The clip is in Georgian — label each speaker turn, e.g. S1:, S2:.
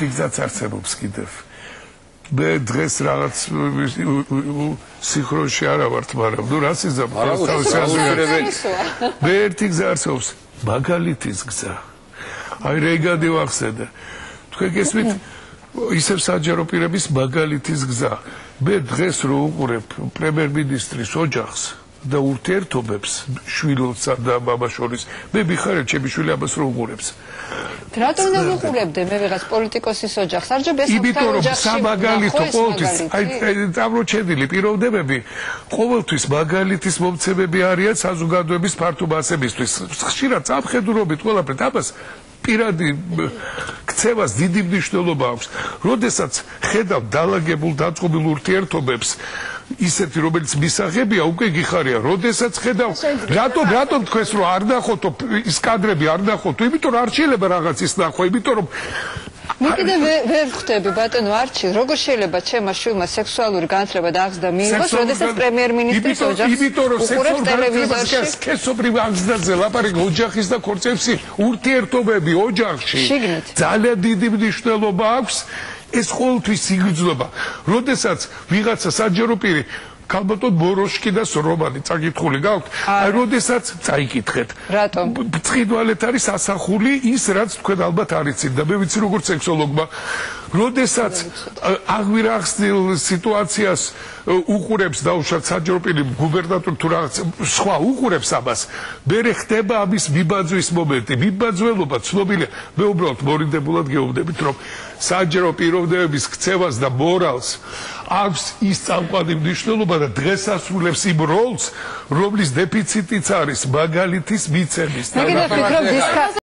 S1: ერთი გზაც არსებობს კიდევ. მე დღეს რაღაც სინქრონში არა ვართ, მაგრამ ნუ რა სიზამ მე ერთი გზა არსებობს, მაგალითის გზა. აი რეგადი ვახსენე. თქვენ გესმით ისევ საჯარო პირების მაგალითის გზა. მე დღეს რო უყურებ პრემიერ-მინისტრის ოჯახს და ურთიერთობებს შვილოსა და მამას შორის, მე მიხარებ ჩემი შვილი ამას რო უყურებს.
S2: რატომ უნდა ვუყურებდე მე ვიღაც პოლიტიკოსის ოჯახს? არჯერ
S1: იმიტომ რომ სამაგალითო ყოველთვის აი დამრჩენილი პიროვნებები ყოველთვის მაგალითის მომცემები არიან საზოგადოების ფართო მასებისთვის. ხშირად სამხედროობით ყველაფერთ ამას პირადი ქცევას დიდი მნიშვნელობა აქვს. როდესაც ხედავ დაალაგებულ დაწყობილ ურთიერთობებს ისეთი რომელიც მისაღებია უკვე გიხარია. როდესაც ხედავ რატომ თქვენს რომ არ ნახოთო ის კადრები არ ნახოთო, იმიტომ რომ არ შეიძლება რაღაც ის ნახო, იმიტომ რომ
S2: მე კიდევ ვერ ხვდები ბატონო არჩილ, როგორ შეიძლება ჩემმა შვილმა სექსუალური განათლება და აღზრდა მიიღოს, როდესაც პრემიერ-მინისტრის ოჯახს უყურებს ტელევიზორში?
S1: სქესობრივ აღზრდაზე ლაპარაკი ოჯახის და ქორწინების ურთიერთობები ოჯახში ძალიან დიდი მნიშვნელობა აქვს. ეს ყოველთვის იგრძნობა. როდესაც ვიღაცა საჯარო პირი ქალბატონ ბოროშკი და რომანი წაკითხული გაქვთ, აი როდესაც წაიკითხეთ.
S2: რატომ?
S1: ცხინვალეთ არის ასახული ის რაც თქვენ ალბათ არ იცით და მე ვიცი როგორც სექსოლოგმა. როდესაც აღვირახსნილ სიტუაციას უყურებს დაუშვათ საჯარო პირი გუბერნატორი თუ რაღაც სხვა უყურებს ამას, მერე ხდება ამის მიბაძვის მომენტი. მიბაძველობა ცნობილია. მე უბრალოდ მორინდებულად გეუბნებით რომ საჯარო პიროვნებების ქცევას და მორალს აქვს ის წამყვანი მნიშვნელობა და დღეს ასრულებს იმ როლს, რომლის დეფიციტიც არის მაგალითის მიცემის.